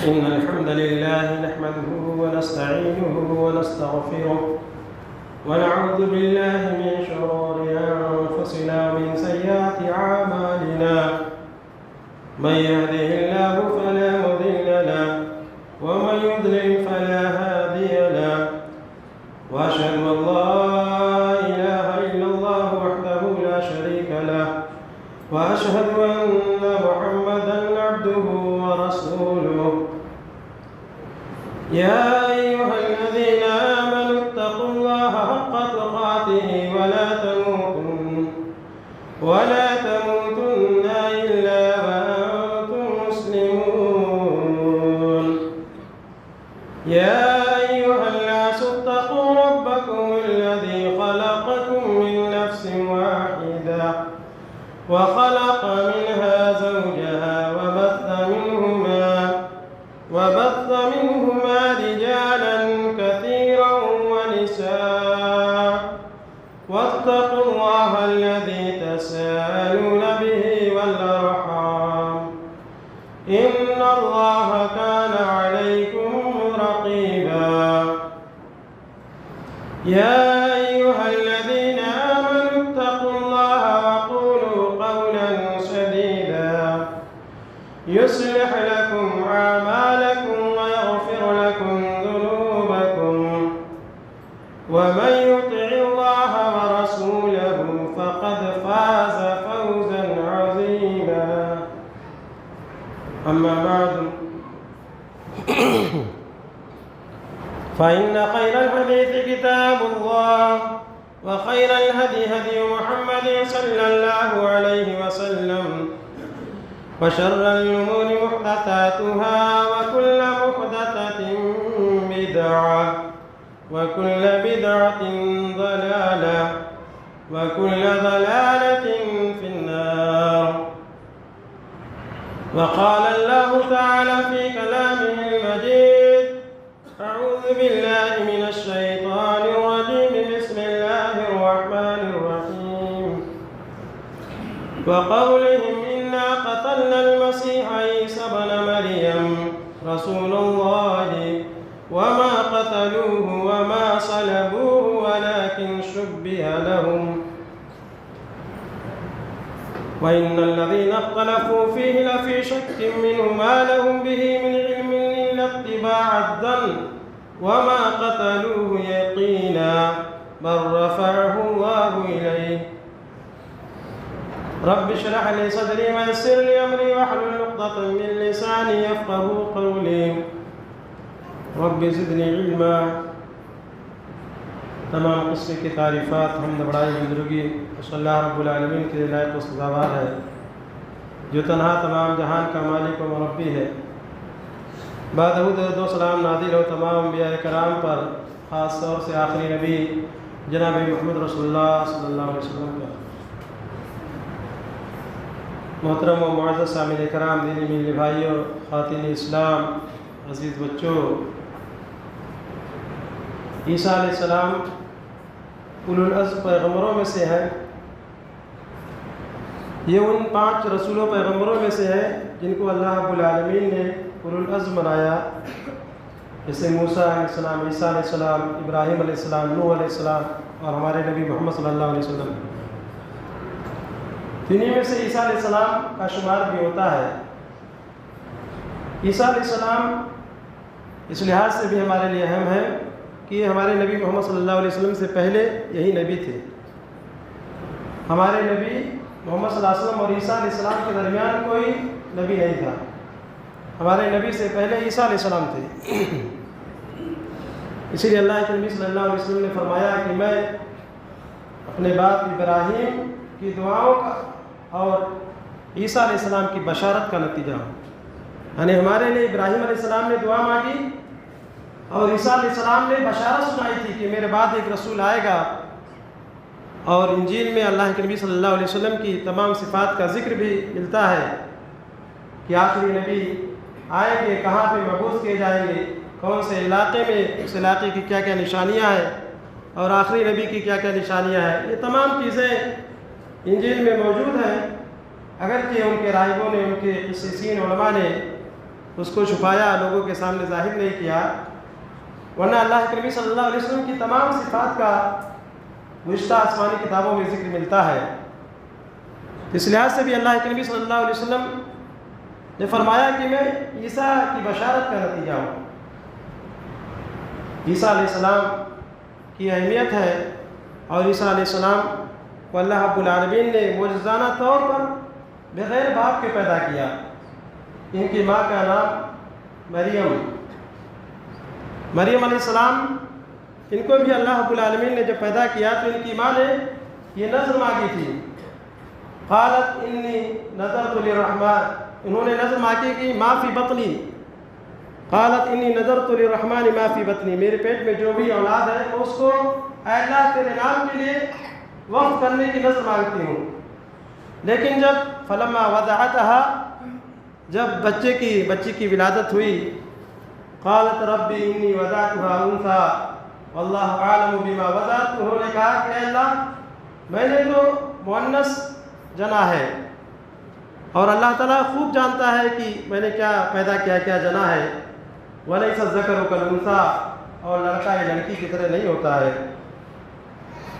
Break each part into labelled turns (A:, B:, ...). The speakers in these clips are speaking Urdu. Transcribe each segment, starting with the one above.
A: إن الحمد لله نحمده ونستعينه ونستغفره ونعوذ بالله من شرور أنفسنا ومن سيئات أعمالنا من يهده الله فلا مضل له ومن يضلل فلا هادي له وأشهد أن لا إله إلا الله وحده لا شريك له وأشهد أن محمدا عبده ورسوله يا أيها الذين آمنوا اتقوا الله حق تقاته ولا تموتن إلا وأنتم مسلمون يا أيها الناس اتقوا ربكم الذي خلقكم من نفس واحدة وخلق منها زوجها وبث منهما رجالا كثيرا ونساء واتقوا الله الذي تساءلون به والأرحام إن الله كان عليكم رقيبا يا أيها الذين آمنوا اتقوا الله وقولوا قولا سديدا يصلح لكم أعمالكم ويغفر لكم ذنوبكم ومن يطع الله ورسوله فقد فاز فوزا عظيما أما بعد فإن خير الحديث كتاب الله وخير الهدي هدي محمد صلى الله عليه وسلم وشر الأمور محدثاتها وكل محدثة بدعة وكل بدعة ضلالة وكل ضلالة في النار. وقال الله تعالى في كلامه المجيد أعوذ بالله من الشيطان الرجيم بسم الله الرحمن الرحيم وقولهم إنا قتلنا المسيح عيسى ابن مريم رسول الله وما قتلوه وما صلبوه ولكن شبه لهم وإن الذين اختلفوا فيه لفي شك منه ما لهم به من علم إلا اتباع الظن وما قتلوه يقينا بل رفعه الله إليه رب اشرح لي صدري ويسر لي أمري واحلل عقدة من لساني يفقهوا قولي رب زدنی علما. تمام قصے کی تعریفات حمد بڑائی بزرگی صلی اللہ رب العالمین کے لائق و سزاوار ہے جو تنہا تمام جہان کا مالک و مربی ہے. بعد درود و سلام نازل ہو تمام انبیاء کرام پر، خاص طور سے آخری نبی جناب محمد رسول اللہ صلی اللہ علیہ وسلم پر. محترم و معزز سامعین کرام، دینی میٹھے بھائیوں، خواتین اسلام، عزیز بچوں، عیسیٰ علیہ السلام اولو العزم پیغمبروں میں سے ہے. یہ ان 5 رسولوں پیغمبروں میں سے ہے جن کو اللہ رب العالمین نے اولو العزم بنایا، جیسے موسیٰ علیہ السلام، عیسیٰ علیہ السلام، ابراہیم علیہ السلام، نوح علیہ السلام اور ہمارے نبی محمد صلی اللہ علیہ وسلم. انہی میں سے عیسیٰ علیہ السلام کا شمار بھی ہوتا ہے. عیسیٰ علیہ السلام اس لحاظ سے بھی ہمارے لیے اہم ہے کہ یہ ہمارے نبی محمد صلی اللہ علیہ وسلم سے پہلے یہی نبی تھے. ہمارے نبی محمد صلی اللہ علیہ وسلم اور عیسیٰ علیہ السلام کے درمیان کوئی نبی نہیں تھا. ہمارے نبی سے پہلے عیسیٰ علیہ السلام تھے. اسی لیے اللہ کے نبی صلی اللہ علیہ وسلم نے فرمایا کہ میں اپنے باپ ابراہیم کی دعاؤں کا اور عیسیٰ علیہ السلام کی بشارت کا نتیجہ ہوں. یعنی ہمارے لیے ابراہیم علیہ السلام نے دعا مانگی اور عیسیٰ علیہ السلام نے بشارت سنائی تھی کہ میرے بعد ایک رسول آئے گا. اور انجیل میں اللہ کے نبی صلی اللہ علیہ وسلم کی تمام صفات کا ذکر بھی ملتا ہے کہ آخری نبی آئیں گے، کہاں پہ مبعوث کیے جائیں گے، کون سے علاقے میں، اس علاقے کی کیا کیا نشانیاں ہیں اور آخری نبی کی کیا کیا نشانیاں ہیں. یہ تمام چیزیں انجیل میں موجود ہیں، اگرچہ ان کے راہبوں نے، ان کے قصیصین علماء نے اس کو چھپایا، لوگوں کے سامنے ظاہر نہیں کیا، ورنہ اللہ کے نبی صلی اللہ علیہ وسلم کی تمام صفات کا گزشتہ آسمانی کتابوں میں ذکر ملتا ہے۔ اس لحاظ سے بھی اللہ کے نبی صلی اللہ علیہ وسلم نے فرمایا کہ میں عیسیٰ کی بشارت کا نتیجہ ہوں۔ عیسیٰ علیہ السلام کی اہمیت ہے، اور عیسیٰ علیہ السلام کو اللہ رب العالمین نے معجزانہ طور پر بغیر باپ کے پیدا کیا۔ ان کی ماں کا نام مریم علیہ السلام، ان کو بھی اللہ رب العالمین نے جب پیدا کیا تو ان کی ماں نے یہ نذر مانگی تھی، قالت انی نذرت للرحمن، انہوں نے نذر مانگی کہ ما فی بطنی، قالت انی نذرت للرحمن ما فی بطنی، میرے پیٹ میں جو بھی اولاد ہے میں اس کو اے اللہ تیرے نام کے لیے وقف کرنے کی نذر مانگتی ہوں۔ لیکن جب فلما وضعتها، جب بچی کی ولادت ہوئی، قالت ربی انی وضعتها انثى واللہ اعلم بما وضعت، انہوں نے کہا کہ اے اللہ میں نے تو مؤنث جنا ہے، اور اللہ تعالیٰ خوب جانتا ہے کہ میں نے کیا پیدا کیا، کیا جنا ہے، وَلَيْسَ الذَّكَرُ كَالْأُنثَىٰ، اور لڑکا یا لڑکی کی طرح نہیں ہوتا ہے۔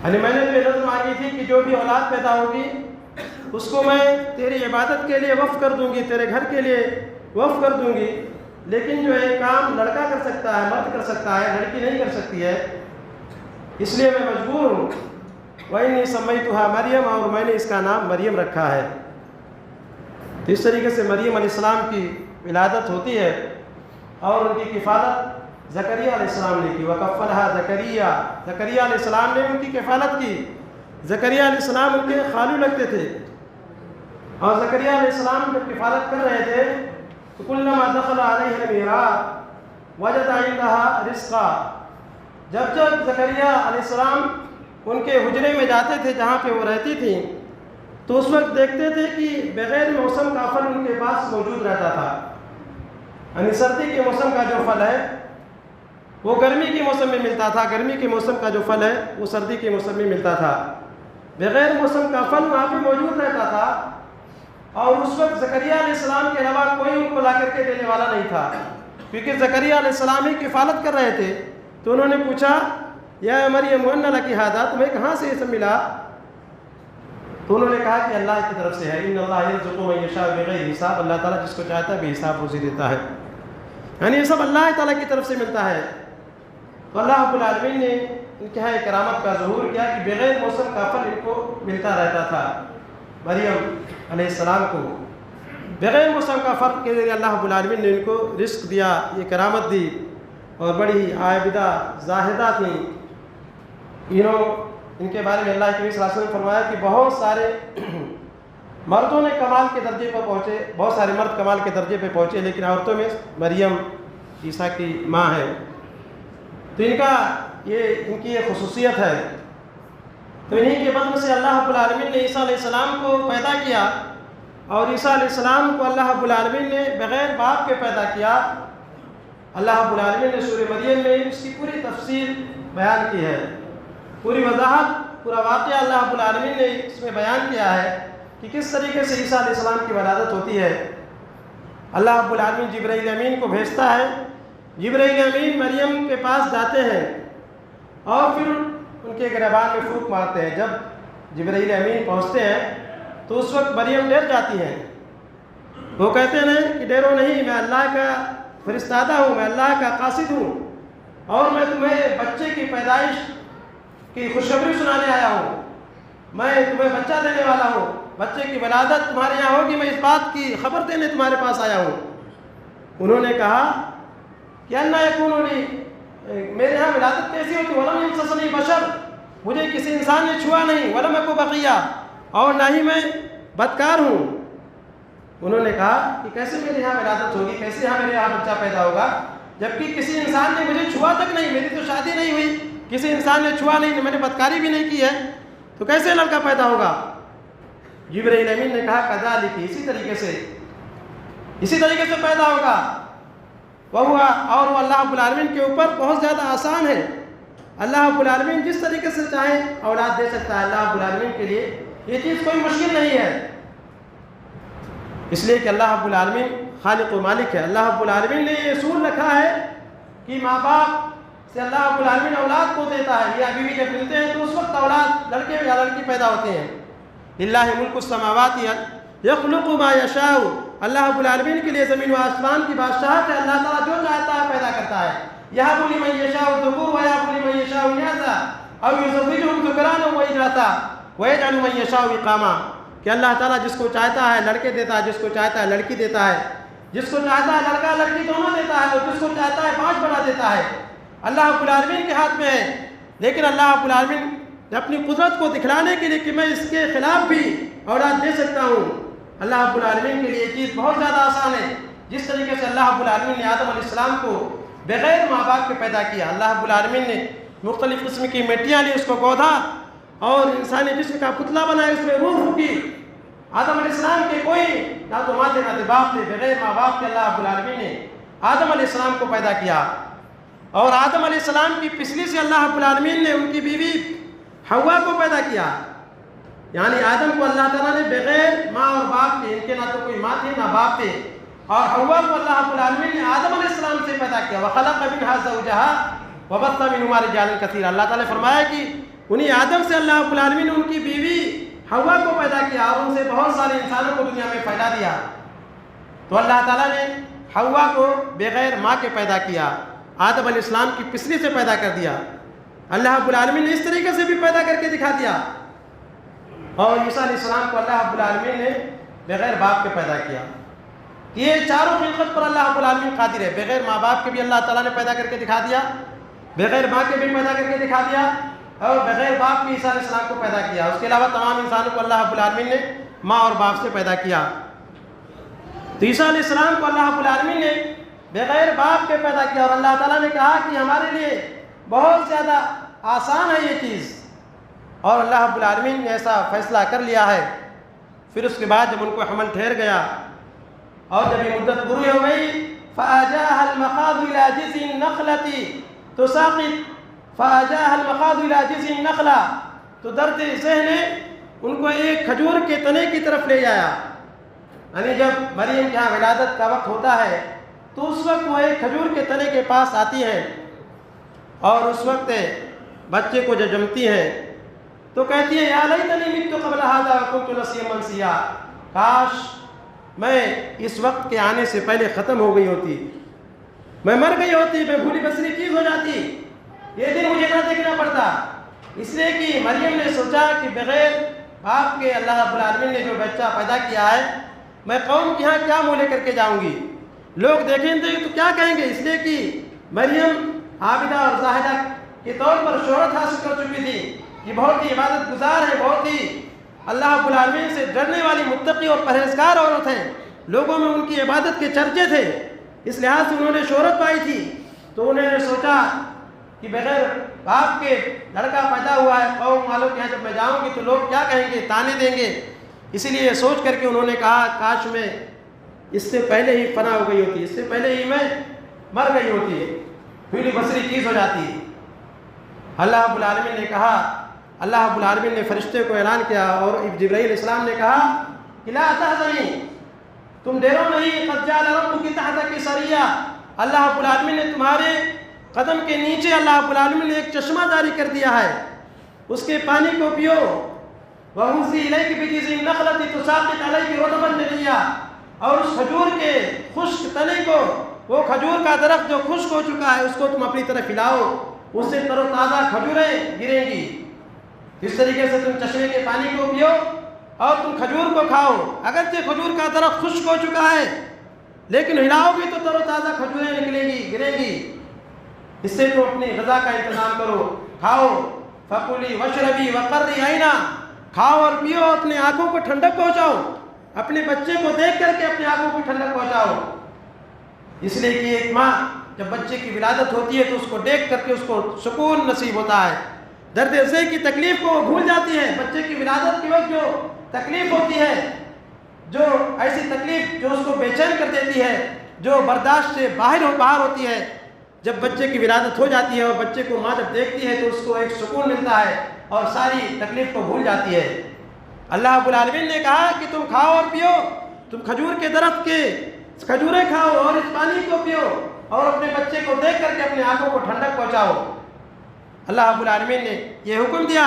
A: یعنی میں نے تو یہ نذر مانگی تھی کہ جو بھی اولاد پیدا ہوگی اس کو میں تیری عبادت کے لیے وقف کر دوں گی، تیرے گھر کے لیے وقف کر دوں گی، لیکن جو ہے کام لڑکا کر سکتا ہے، مرد کر سکتا ہے، لڑکی نہیں کر سکتی ہے، اس لیے میں مجبور ہوں۔ وَإِنِّي سَمَّيْتُهَا مریم، اور میں نے اس کا نام مریم رکھا ہے۔ تو اس طریقے سے مریم علیہ السلام کی ولادت ہوتی ہے، اور ان کی کفالت زکریا علیہ السلام نے کی، وَكَفَّلَهَا زکریا، زکریا علیہ السلام نے ان کی کفالت کی۔ زکریا علیہ السلام ان کے خالو لگتے تھے، اور زکریا علیہ السلام جب کفالت کر رہے تھے تو كُلَّمَا دَخَلَ عَلَيْهَا الْمِحْرَابَ وَجَدَ عِندَهَا رِزْقًا، جب زکریا علیہ السلام ان کے حجرے میں جاتے تھے جہاں پہ وہ رہتی تھیں، تو اس وقت دیکھتے تھے کہ بغیر موسم کا پھل ان کے پاس موجود رہتا تھا۔ یعنی سردی کے موسم کا جو پھل ہے وہ گرمی کے موسم میں ملتا تھا، گرمی کے موسم کا جو پھل ہے وہ سردی کے موسم میں ملتا تھا، بغیر موسم کا پھل وہاں پہ موجود رہتا تھا، اور اس وقت زکریا علیہ السلام کے علاوہ کوئی ان کو لا کر کے دینے والا نہیں تھا، کیونکہ زکریا علیہ السلام ہی کفالت کر رہے تھے۔ تو انہوں نے پوچھا یا مریم ان لکی ھذا، تمہیں کہاں سے یہ سب ملا؟ تو انہوں نے کہا کہ اللہ کی طرف سے ہے، ان اللہ یرزق من یشاء بغیر حساب، اللہ تعالیٰ جس کو چاہتا ہے بے حساب روزی دیتا ہے، یعنی یہ سب اللہ تعالیٰ کی طرف سے ملتا ہے۔ تو اللہ رب العالمین نے ان کے یہاں کرامت کا ظہور کیا کہ بغیر موسم کا پھل ان کو ملتا رہتا تھا۔ مریم علیہ السلام کو بغیر موسم کا پھل کے ذریعے اللہ رب العالمین نے ان کو رزق دیا، یہ کرامت دی، اور بڑی عابدہ زاہدہ تھیں۔ ان کے بارے میں اللہ کے نبی صلی اللہ علیہ وسلم نے فرمایا کہ بہت سارے مردوں نے کمال کے درجے پر پہنچے، بہت سارے مرد کمال کے درجے پہ پہنچے، لیکن عورتوں میں مریم عیسیٰ کی ماں ہے، تو ان کی یہ خصوصیت ہے۔ تو انہی کے بدن سے اللہ رب العالمین نے عیسیٰ علیہ السلام کو پیدا کیا، اور عیسیٰ علیہ السلام کو اللہ رب العالمین نے بغیر باپ کے پیدا کیا۔ اللہ رب العالمین نے سورہ مریم میں اس کی پوری تفصیل بیان کی ہے، پوری وضاحت، پورا واقعہ اللہ رب العالمین نے اس میں بیان کیا ہے کہ کس طریقے سے عیسیٰ علیہ السلام کی ولادت ہوتی ہے۔ اللہ رب العالمین جبرائیل امین کو بھیجتا ہے، جبرائیل امین مریم کے پاس جاتے ہیں، اور پھر ان کے گریبان میں پھونک مارتے ہیں۔ جب جبرائیل امین پہنچتے ہیں تو اس وقت مریم ڈر جاتی ہیں، وہ کہتے ہیں کہ ڈرو نہیں، میں اللہ کا فرستادہ ہوں، میں اللہ کا قاصد ہوں، اور میں تمہیں بچے کی پیدائش کی خوشخبری سنانے آیا ہوں، میں تمہیں بچہ دینے والا ہوں، بچے کی ولادت تمہارے یہاں ہوگی، میں اس بات کی خبر دینے تمہارے پاس آیا ہوں۔ انہوں نے کہا کہ انا یکون لی، میرے یہاں ولادت کیسی ہوتی؟ ولم یمسسنی بشر، مجھے کسی انسان نے چھوا نہیں، ولم اکو بغیہ، اور نہ ہی میں بدکار ہوں۔ انہوں نے کہا کہ کیسے میرے یہاں ولادت ہوگی، کیسے یہاں میرے یہاں بچہ پیدا ہوگا، جبکہ کسی انسان نے مجھے چھوا تک نہیں، میری تو شادی نہیں ہوئی، کسی انسان نے چھوا نہیں، میں نے بدکاری بھی نہیں کی ہے، تو کیسے لڑکا پیدا ہوگا؟ جبرائیل امین نے کہا کذالک، اسی طریقے سے پیدا ہوگا، اور وہ اللہ رب العالمین کے اوپر بہت زیادہ آسان ہے، اللہ رب العالمین جس طریقے سے چاہے اولاد دے سکتا ہے، اللہ رب العالمین کے لیے یہ چیز کوئی مشکل نہیں ہے، اس لیے کہ اللہ رب العالمین خالق و مالک ہے۔ اللہ رب العالمین نے یہ اصول رکھا ہے کہ ماں باپ سے اللہ رب العالمین اولاد کو دیتا ہے، میاں بیوی جب ملتے ہیں تو اس وقت اولاد لڑکے یا لڑکی پیدا ہوتے ہیں۔ للہ ملک السماوات یخلق ما یشاء، اللہ رب العالمین کے لیے زمین و آسمان کی بادشاہت ہے، اللہ تعالیٰ جو چاہتا ہے پیدا کرتا ہے۔ یہب لمن یشاء الذکور ویہب لمن یشاء اناثا او یزوجہم ذکرانا واناثا ویجعل من یشاء اقاما، کہ اللہ تعالیٰ جس کو چاہتا ہے لڑکے دیتا ہے، جس کو چاہتا ہے لڑکی دیتا ہے، جس کو چاہتا ہے لڑکا لڑکی دونوں دیتا ہے، اور جس کو چاہتا ہے 5 بڑا دیتا ہے۔ اللہ رب العالمین کے ہاتھ میں ہے، لیکن اللہ رب العالمین نے اپنی قدرت کو دکھلانے کے لیے کہ میں اس کے خلاف بھی اولاد دے سکتا ہوں، اللہ رب العالمین کے لیے یہ چیز بہت زیادہ آسان ہے۔ جس طریقے سے اللہ رب العالمین نے آدم علیہ السلام کو بغیر ماں باپ کے پیدا کیا، اللہ رب العالمین نے مختلف قسم کی مٹیاں لی، اس کو گودا اور انسانی جسم کا پتلا بنایا، اس میں روح پھونکی۔ آدم علیہ السلام کے کوئی نہ تو ماں تھے نہ تو باپ تھے، بغیر ماں باپ کے اللہ رب العالمین نے آدم علیہ السلام کو پیدا کیا، اور آدم علیہ السلام کی پسلی سے اللہ رب العالمین نے ان کی بیوی حوا کو پیدا کیا۔ یعنی آدم کو اللہ تعالیٰ نے بغیر ماں اور باپ کے، ان کے نہ تو کوئی ماں تھی نہ باپ تھے، اور حوا کو اللہ رب العالمین نے آدم علیہ السلام سے پیدا کیا۔ وَخَلَقَ مِنْهَا زَوْجَهَا وَبَثَّ مِنْهُمَا رِجَالًا كَثِيرًا، اللہ تعالیٰ نے فرمایا کہ انہی آدم سے اللہ رب العالمین نے ان کی بیوی حوا کو پیدا کیا اور ان سے بہت سارے انسانوں کو دنیا میں پھیلا دیا۔ تو اللہ تعالیٰ نے حوا کو بغیر ماں کے پیدا کیا، آدم علیہ السلام کی پسلی سے پیدا کر دیا۔ اللہ رب العالمین نے اس طریقے سے بھی پیدا کر کے دکھا دیا، اور عیسیٰ علیہ السلام کو اللہ رب العالمین نے بغیر باپ کے پیدا کیا۔ یہ چاروں خلقت پر اللہ رب العالمین قادر ہے، بغیر ماں باپ کے بھی اللہ تعالیٰ نے پیدا کر کے دکھا دیا، بغیر ماں کے بھی پیدا کر کے دکھا دیا، اور بغیر باپ کے عیسیٰ علیہ السلام کو پیدا کیا۔ اس کے علاوہ تمام انسانوں کو اللہ رب العالمین نے ماں اور باپ سے پیدا کیا۔ تو عیسیٰ علیہ السلام کو اللہ رب العالمین نے بغیر باپ کے پیدا کیا، اور اللہ تعالیٰ نے کہا کہ ہمارے لیے بہت زیادہ آسان ہے یہ چیز، اور اللہ رب العالمین نے ایسا فیصلہ کر لیا ہے۔ پھر اس کے بعد جب ان کو حمل ٹھہر گیا اور جب یہ مدت پوری ہو گئی، فَأَجَاهَا الْمَخَاضُ إِلَىٰ جِذْعِ النَّخْلَةِ تُسَاقِطُ فَأَجَاهَا الْمَخَاضُ إِلَىٰ جِذْعِ النَّخْلَةِ، تو درد ذہن نے ان کو ایک کھجور کے تنے کی طرف لے جایا۔ یعنی جب مریم کے ہاں ولادت کا وقت ہوتا ہے تو اس وقت وہ ایک کھجور کے تنے کے پاس آتی ہیں، اور اس وقت بچے کو جب جمتی ہیں تو کہتی ہے یا لیتنی مت قبل ھذا وکنت نسیا منسیا، کاش میں اس وقت کے آنے سے پہلے ختم ہو گئی ہوتی، میں مر گئی ہوتی، میں بھولی بسری چیز ہو جاتی، یہ دن مجھے نہ دیکھنا پڑتا۔ اس لیے کہ مریم نے سوچا کہ بغیر باپ کے اللہ رب العالمین نے جو بچہ پیدا کیا ہے، میں قوم کے ہاں کیا منہ لے کر کے جاؤں گی، لوگ دیکھیں گے تو کیا کہیں گے۔ اس لیے کہ مریم عابدہ اور زاہدہ کے طور پر شہرت حاصل کر چکی تھی، یہ بہت ہی عبادت گزار ہے، بہت ہی اللہ رب العالمین سے ڈرنے والی متقی اور پرہیزگار عورت ہیں، لوگوں میں ان کی عبادت کے چرچے تھے، اس لحاظ سے انہوں نے شہرت پائی تھی۔ تو انہوں نے سوچا کہ بغیر باپ کے لڑکا پیدا ہوا ہے، قوم والوں کے یہاں جب میں جاؤں گی تو لوگ کیا کہیں گے، تانے دیں گے۔ اسی لیے سوچ کر کے انہوں نے کہا کاش میں اس سے پہلے ہی فنا ہو گئی ہوتی، اس سے پہلے ہی میں مر گئی ہوتی، بھولی بسری چیز ہو جاتی۔ اللہ رب العالمین نے کہا، اللہ رب العالمین نے فرشتے کو اعلان کیا، اور جبرائیل علیہ السلام نے کہا کہ لا تحزنی، تم ڈرو نہیں، قد جعل ربک تحتک سریا، اللہ رب العالمین نے تمہارے قدم کے نیچے اللہ رب العالمین نے ایک چشمہ جاری کر دیا ہے، اس کے پانی کو پیو۔ وَهُزِّي إِلَيْكِ بِجِذْعِ النَّخْلَةِ تُسَاقِطْ عَلَيْكِ رُطَبًا جَنِيًّا، اور اس کھجور کے خشک تنے کو، وہ کھجور کا درخت جو خشک ہو چکا ہے، اس کو تم اپنی طرف ہلاؤ، اس سے تر و تازہ کھجوریں گریں گی۔ اس طریقے سے تم چشمے کے پانی کو پیو اور تم کھجور کو کھاؤ، اگرچہ کھجور کا درخت خشک ہو چکا ہے لیکن ہلاؤ گی تو تر و تازہ کھجوریں نکلیں گی، گریں گی۔ اس سے تم اپنی غذا کا انتظام کرو، کھاؤ۔ فَكُلِي وَاشْرَبِي وَقَرِّي عَيْنًا، کھاؤ اور پیو، اپنے آنکھوں کو ٹھنڈک پہنچاؤ، اپنے بچے کو دیکھ کر کے اپنے آنکھوں کو ٹھنڈک پہنچاؤ۔ اس لیے کہ ایک ماں جب بچے کی ولادت ہوتی ہے تو اس کو دیکھ کر کے اس کو سکون نصیب ہوتا ہے، درد ذہ کی تکلیف کو وہ بھول جاتی ہے۔ بچے کی ولادت کے وقت جو تکلیف ہوتی ہے، جو ایسی تکلیف جو اس کو بے چین کر دیتی ہے، جو برداشت سے باہر ہوتی ہے، جب بچے کی ولادت ہو جاتی ہے اور بچے کو ماں جب دیکھتی ہے تو اس کو ایک سکون ملتا ہے اور ساری تکلیف کو بھول جاتی ہے۔ اللہ رب العالمین نے کہا کہ تم کھاؤ اور پیو، تم کھجور کے درخت کے کھجوریں کھاؤ اور اس پانی کو پیو اور اپنے بچے کو دیکھ کر کے اپنے آنکھوں کو ٹھنڈک پہنچاؤ۔ اللہ رب العالمین نے یہ حکم دیا۔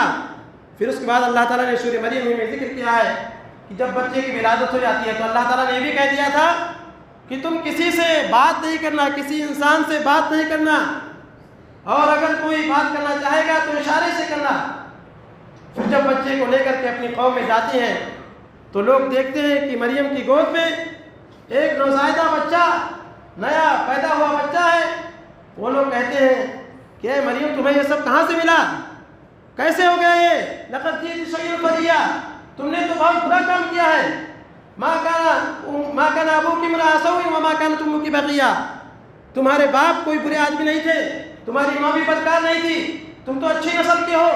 A: پھر اس کے بعد اللہ تعالیٰ نے سورہ مریم میں ذکر کیا ہے کہ جب بچے کی ولادت ہو جاتی ہے تو اللہ تعالیٰ نے یہ بھی کہہ دیا تھا کہ تم کسی سے بات نہیں کرنا، کسی انسان سے بات نہیں کرنا، اور اگر کوئی بات کرنا چاہے گا تو اشارے سے کرنا۔ پھر جب بچے کو لے کر کے اپنی قوم میں جاتے ہیں تو لوگ دیکھتے ہیں کہ مریم کی گود میں ایک نوزائیدہ بچہ، نیا پیدا ہوا بچہ ہے۔ وہ لوگ کہتے ہیں کہ اے مریم تمہیں یہ سب کہاں سے ملا، کیسے ہو گیا یہ؟ لقد جئت شیئا فریا، تم نے تو بہت برا کام کیا ہے۔ ما کان ابوک امرأ سوء وما کانت امک بغیہ، تمہارے باپ کوئی برے آدمی نہیں تھے، تمہاری ماں بھی بدکار نہیں تھی، تم تو اچھی نسل کے ہو،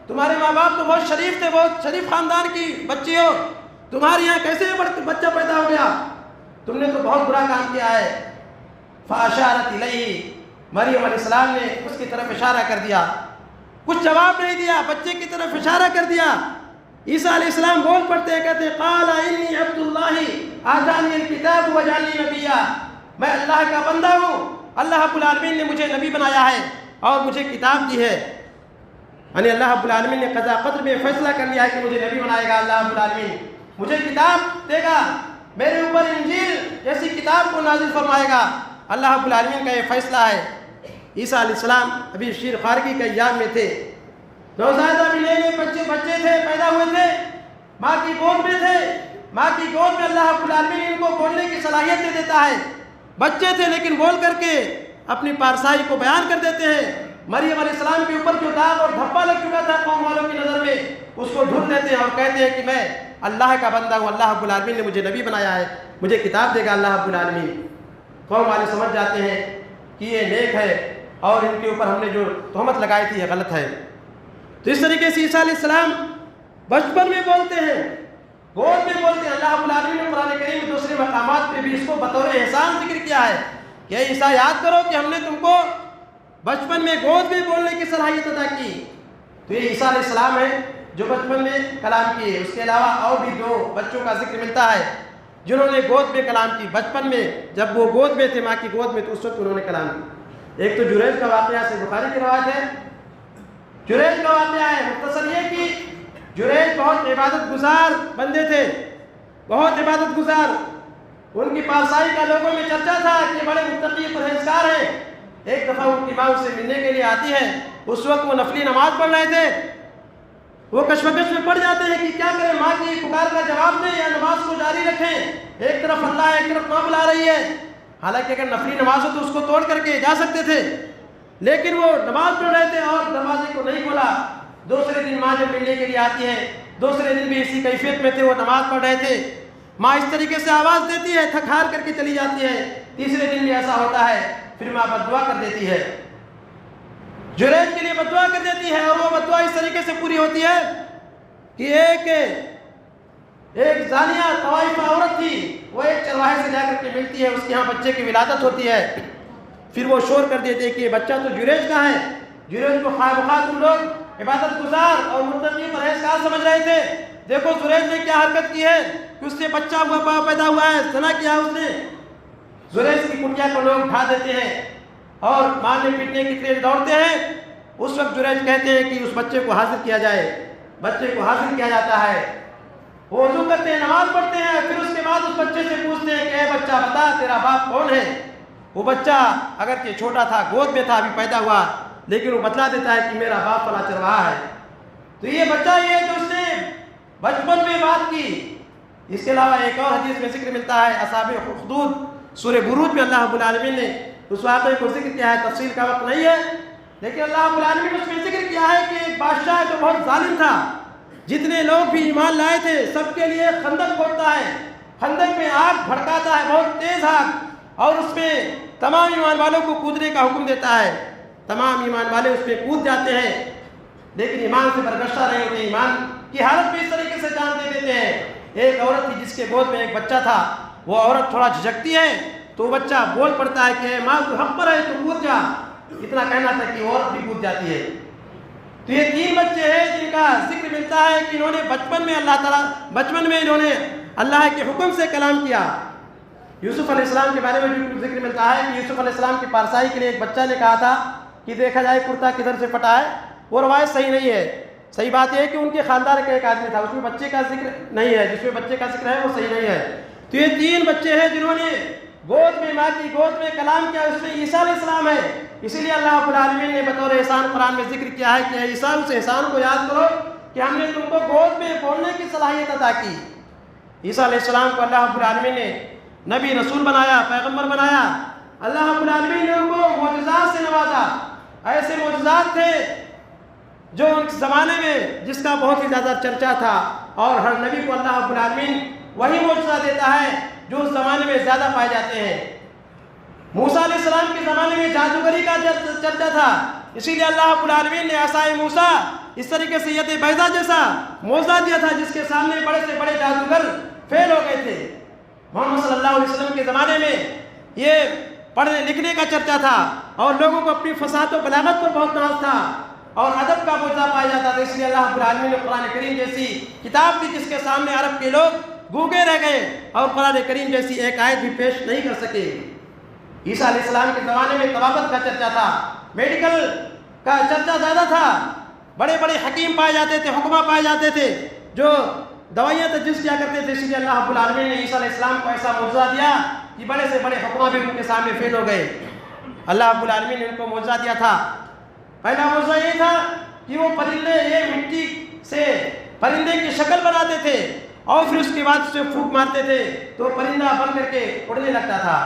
A: تمہارے ماں باپ تو بہت شریف تھے، بہت شریف خاندان کی بچی ہو، تمہارے یہاں کیسے بچہ پیدا ہو گیا؟ تم نے تو بہت برا کام کیا ہے۔ فاشارت الیہ، مریم علیہ السلام نے اس کی طرف اشارہ کر دیا، کچھ جواب نہیں دیا، بچے کی طرف اشارہ کر دیا۔ عیسیٰ علیہ السلام بول پڑتے ہیں، کہتے ہیں قال انی عبد اللہ آتانی الکتاب وجعلنی نبیا، میں اللہ کا بندہ ہوں، اللہ رب العالمین نے مجھے نبی بنایا ہے اور مجھے کتاب دی ہے۔ یعنی اللہ رب العالمین نے قضا قدر میں فیصلہ کر لیا ہے کہ مجھے نبی بنائے گا، اللہ رب العالمین مجھے کتاب دے گا، میرے اوپر انجیل جیسی کتاب کو نازل فرمائے گا، اللہ رب العالمین کا یہ فیصلہ ہے۔ عیسیٰ علیہ السلام ابھی شیر خارگی کے ایام میں تھے، نوزائیدہ بھی نئے بچے تھے، پیدا ہوئے تھے، ماں کی گود میں تھے، ماں کی گود میں اللہ رب العالمین ان کو بولنے کی صلاحیت دے دیتا ہے۔ بچے تھے لیکن بول کر کے اپنی پارسائی کو بیان کر دیتے ہیں۔ مریم علیہ السلام کے اوپر جو داغ اور دھبا لگ چکا تھا قوم والوں کی نظر میں، اس کو دھل دیتے ہیں اور کہتے ہیں کہ میں اللہ کا بندہ ہوں، اللہ رب العالمین نے مجھے نبی بنایا ہے، مجھے کتاب دے گا اللہ رب العالمین۔ قوم والے سمجھ جاتے ہیں کہ یہ نیک ہے اور ان کے اوپر ہم نے جو تہمت لگائی تھی یہ غلط ہے۔ تو اس طریقے سے عیسیٰ علیہ السلام بچپن میں بولتے ہیں، گود میں بولتے ہیں۔ اللہ رب العالمین نے قرآن کریم میں دوسرے مقامات پہ بھی اس کو بطور احسان ذکر کیا ہے کہ اے عیسیٰ یاد کرو کہ ہم نے تم کو بچپن میں گود میں بولنے کی صلاحیت عطا کی۔ تو یہ عیسیٰ علیہ السلام ہے جو بچپن میں کلام کیے۔ اس کے علاوہ اور بھی دو بچوں کا ذکر ملتا ہے جنہوں نے گود میں کلام کی، بچپن میں جب وہ گود میں تھے ماں کی گود میں تو اس وقت انہوں نے کلام کی۔ ایک تو جریج کا واقعہ سے بخاری کی روایت ہے، جریج کا واقعہ ہے، مختصر یہ کہ جریج بہت عبادت گزار بندے تھے، بہت عبادت گزار، ان کی پارسائی کا لوگوں میں چرچا تھا کہ بڑے متقی پرہیزگار ہیں۔ ایک دفعہ ان کی ماں ان سے ملنے کے لیے آتی ہے، اس وقت وہ نفلی نماز پڑھ رہے تھے، وہ کشمکش میں پڑ جاتے ہیں کہ کیا کریں، ماں کی پکار کا جواب دیں یا نماز کو جاری رکھیں، ایک طرف اللہ ہے ایک طرف ماں بلا رہی ہے۔ حالانکہ اگر نفلی نماز ہو تو اس کو توڑ کر کے جا سکتے تھے، لیکن وہ نماز پڑھ رہے تھے اور دروازے کو نہیں کھولا۔ دوسرے دن ماں جب ملنے کے لیے آتی ہے، دوسرے دن بھی اسی کیفیت میں تھے، وہ نماز پڑھ رہے تھے، ماں اس طریقے سے آواز دیتی ہے، تھک ہار کر کے چلی جاتی ہے۔ تیسرے دن بھی ایسا ہوتا ہے، پھر ماں بددعا کر دیتی ہے، جریج کے لیے بددعا کر دیتی ہے، اور وہ بددعا اس طریقے سے پوری ہوتی ہے کہ ایک زانیہ طوائفہ عورت تھی، وہ ایک چرواہے سے جا کر کے ملتی ہے، اس کے ہاں بچے کی ولادت ہوتی ہے۔ پھر وہ شور کر دیتے کہ یہ بچہ تو جریج کا ہے۔ جریج کو خواہ بخواہ تم لوگ عبادت گزار اور متقی پرہیزگار سمجھ رہے تھے، دیکھو جریج نے کیا حرکت کی ہے کہ اس سے بچہ ہوا پیدا ہوا ہے، زنا کیا اس نے۔ جریج کی کٹیا کو لوگ اٹھا دیتے ہیں اور مارنے پیٹنے کی طرف دوڑتے ہیں۔ اس وقت جریج کہتے ہیں کہ اس بچے کو حاضر کیا جائے، بچے کو حاضر کیا جاتا ہے، وہ وضو کرتے ہیں، نماز پڑھتے ہیں، پھر اس کے بعد اس بچے سے پوچھتے ہیں کہ اے بچہ بتا تیرا باپ کون ہے۔ وہ بچہ اگرچہ چھوٹا تھا، گود میں تھا، ابھی پیدا ہوا، لیکن وہ بتلا دیتا ہے کہ میرا باپ فلاں چرواہا ہے۔ تو یہ بچہ یہ جو اس نے بچپن میں بات کی۔ اس کے علاوہ ایک اور حدیث میں ذکر ملتا ہے، اصحاب اخدود سورہ بروج میں اللہ رب العالمین نے اس واقعے کو ذکر کیا ہے، تفصیل کا وقت نہیں ہے، لیکن اللہ رب العالمین نے اس میں ذکر کیا ہے کہ ایک بادشاہ جو بہت ظالم تھا، جتنے لوگ بھی ایمان لائے تھے سب کے لیے خندق کھودتا ہے، خندق میں آگ بھڑکاتا ہے، بہت تیز آگ، اور اس میں تمام ایمان والوں کو کودنے کا حکم دیتا ہے۔ تمام ایمان والے اس میں کود جاتے ہیں، لیکن ایمان سے برگشتہ نہیں ہوتے، ایمان کی حالت بھی اس طریقے سے جان دے دیتے ہیں۔ ایک عورت تھی جس کے گود میں ایک بچہ تھا، وہ عورت تھوڑا جھجکتی ہے تو وہ بچہ بول پڑتا ہے کہ ماں تو حق پر ہے تو کود جا، اتنا کہنا تھا کہ عورت بھی کود جاتی ہے۔ تو یہ تین بچے ہیں جن کا ذکر ملتا ہے کہ انہوں نے بچپن میں اللہ تعالیٰ انہوں نے اللہ کے حکم سے کلام کیا۔ یوسف علیہ السلام کے بارے میں بھی ذکر ملتا ہے کہ یوسف علیہ السلام کی پارسائی کے لیے ایک بچہ نے کہا تھا کہ دیکھا جائے کرتا کدھر سے پھٹا ہے. وہ روایت صحیح نہیں ہے. صحیح بات یہ ہے کہ ان کے خاندان کا ایک آدمی تھا, اس میں بچے کا ذکر نہیں ہے, جس میں بچے کا ذکر ہے وہ صحیح نہیں ہے. تو یہ 3 بچے ہیں جنہوں نے گود میں ماں کی گود میں کلام کیا, اس میں عیسیٰ علیہ السلام ہے. اسی لیے اللہ رب العالمین نے بطور احسان قرآن میں ذکر کیا ہے کہ اے عیسیٰ اس احسان کو یاد کرو کہ ہم نے تم کو گود میں بولنے کی صلاحیت عطا کی. عیسیٰ علیہ السلام کو اللہ رب العالمین نے نبی رسول بنایا, پیغمبر بنایا. اللہ رب العالمین نے ان کو معجزات سے نوازا. ایسے معجزات تھے جو اس زمانے میں جس کا بہت ہی زیادہ چرچا تھا, اور ہر نبی کو اللہ رب العالمین وہی معجزہ دیتا ہے جو اس زمانے میں زیادہ پائے جاتے ہیں. موسیٰ علیہ السلام کے زمانے میں جادوگری کا چرچا تھا, اسی لیے اللہ رب العالمین نے عصائے موسیٰ اس طریقے سے ید بیضا جیسا معجزہ دیا تھا جس کے سامنے بڑے سے بڑے جادوگر فیل ہو گئے تھے. محمد صلی اللہ علیہ وسلم کے زمانے میں یہ پڑھنے لکھنے کا چرچا تھا, اور لوگوں کو اپنی فصاحت و بلاغت پر بہت ناز تھا, اور ادب کا معجزہ پایا جاتا تھا. اس لیے اللہ رب العالمین نے قرآن کریم جیسی کتاب دی جس کے سامنے عرب کے لوگ گونگے رہ گئے اور قرآن کریم جیسی ایک آیت بھی پیش نہیں کر سکے. عیسیٰ علیہ السلام کے زمانے میں طبابت کا چرچا تھا, میڈیکل کا چرچا زیادہ تھا. بڑے بڑے حکیم پائے جاتے تھے, حکماں پائے جاتے تھے جو دوائیاں تجویز کیا کرتے تھے. اسی لیے اللہ رب العالمین نے عیسیٰ علیہ السلام کو ایسا معجزہ دیا کہ بڑے سے بڑے حکماں بھی ان کے سامنے فیل ہو گئے. اللہ رب العالمین نے ان کو معجزہ دیا تھا. پہلا معجزہ یہ تھا کہ وہ پرندے یہ مٹی سے پرندے کی شکل بناتے تھے, اور پھر اس کے بعد اسے پھونک مارتے تھے تو پرندہ بن کر کے اڑنے لگتا تھا.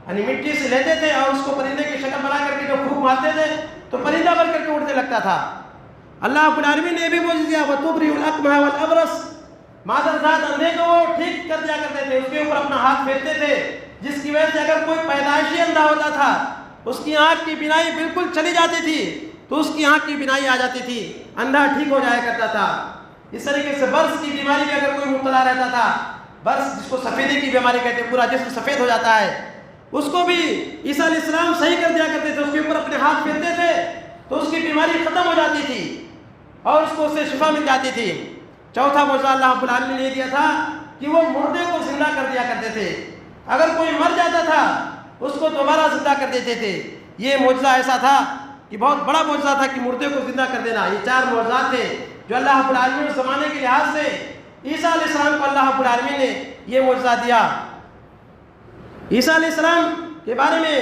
A: یعنی مٹی سے لیتے تھے اور اس کو پرندے کی شکل بنا کر کے جو پھونک مارتے تھے تو پرندہ بن کر کے اڑنے لگتا تھا. اللہ رب العالمین نے بھی معجزہ دیا, وَتُبْرِئُ الْأَكْمَحَ وَالْأَبْرَصَ, مادر ذات اندھے کو وہ ٹھیک کر دیا کرتے تھے, اس کے اوپر اپنا ہاتھ پھیرتے تھے, جس کی وجہ سے اگر کوئی پیدائشی اندھا ہوتا تھا اس کی آنکھ کی بینائی بالکل چلی جاتی تھی تو اس کی آنکھ کی بینائی آ جاتی تھی, اندھا ٹھیک ہو جایا کرتا تھا. اس طریقے سے برس کی بیماری میں اگر کوئی مبتلا رہتا تھا, برس جس کو سفیدی کی بیماری کہتے ہیں, پورا جسم سفید ہو جاتا ہے, اس کو بھی عیسیٰ علیہ السلام صحیح کر دیا کرتے تھے. اس کے اوپر اپنے ہاتھ پھیرتے تھے تو اس کی بیماری ختم ہو جاتی تھی اور اس کو اس سے شفا مل جاتی تھی. چوتھا معجزہ اللہ رب العالمین نے دیا تھا کہ وہ مردے کو زندہ کر دیا کرتے تھے. اگر کوئی مر جاتا تھا اس کو دوبارہ زندہ کر دیتے تھے. یہ معجزہ ایسا تھا کہ بہت بڑا معجزہ تھا کہ مردے کو زندہ کر دینا. یہ 4 معجزات تھے جو اللہ رب العالمین اس زمانے کے لحاظ سے عیسیٰ علیہ السلام کو اللہ رب العالمین نے یہ معجزہ دیا. عیسیٰ علیہ السلام کے بارے میں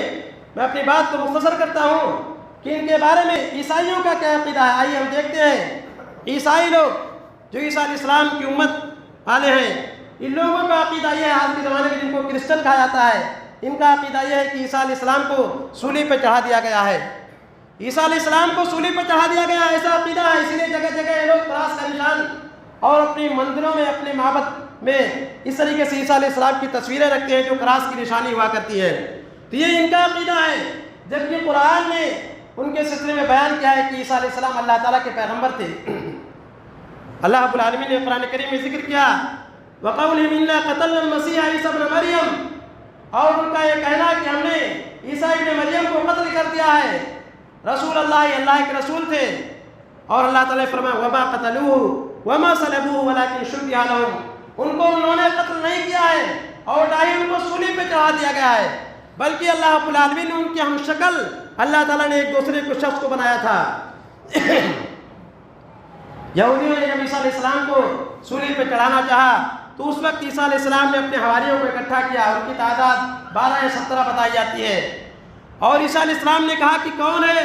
A: اپنی بات کو مختصر کرتا ہوں کہ ان کے بارے میں عیسائیوں کا کیا عقیدہ ہے. آئیے ہم دیکھتے ہیں. عیسائی لوگ جو عیسیٰ علیہ السلام کی امت والے ہیں, ان لوگوں کا عقیدہ یہ ہے, آج کے زمانے میں جن کو کرسچن کہا جاتا ہے, ان کا عقیدہ یہ ہے کہ عیسیٰ علیہ السلام کو سولی پہ چڑھا دیا گیا ہے. عیسیٰ علیہ السلام کو سولی پہ چڑھا دیا گیا, ایسا عقیدہ ہے. اسی لیے جگہ جگہ یہ لوگ کراس کا نشان اور اپنی مندروں میں, اپنے معبد میں اس طریقے سے عیسیٰ علیہ السلام کی تصویریں رکھتے ہیں جو کراس کی نشانی ہوا کرتی ہے. تو یہ ان کا عقیدہ ہے. جبکہ قرآن نے ان کے سلسلے میں بیان کیا ہے کہ عیسیٰ علیہ السلام اللہ تعالیٰ کے پیغمبر تھے. اللہ رب العالمین نے قرآن کریم میں ذکر کیا وَقَوْلِهِمْ إِنَّا قَتَلْنَا الْمَسِيحَ عِيسَى ابْنَ مَرْيَمَ, اور ان کا یہ کہنا کہ ہم نے عیسیٰ ابن مریم کو قتل کر دیا ہے. رسول اللہ, اللہ کے رسول تھے. اور اللہ تعالیٰ نے فرمایا وَمَا قَتَلُوهُ وَمَا صَلَبُوهُ وَلَكِنْ شُبِّهَ لَهُمْ, ان کو انہوں نے قتل نہیں کیا ہے اور نہ ہی ان کو سولی پہ چڑھا دیا گیا ہے, بلکہ اللہ رب العالمین نے ان کی ہم شکل اللہ تعالیٰ نے ایک دوسرے کو شخص کو بنایا تھا. یہودیوں نے جب عیسیٰ علیہ السلام کو سولی پہ چڑھانا چاہا تو اس وقت عیسیٰ علیہ السلام نے اپنے حواریوں کو اکٹھا کیا. ان کی تعداد 12 یا 17 بتائی جاتی ہے. اور عیسیٰ علیہ السلام نے کہا کہ کون ہے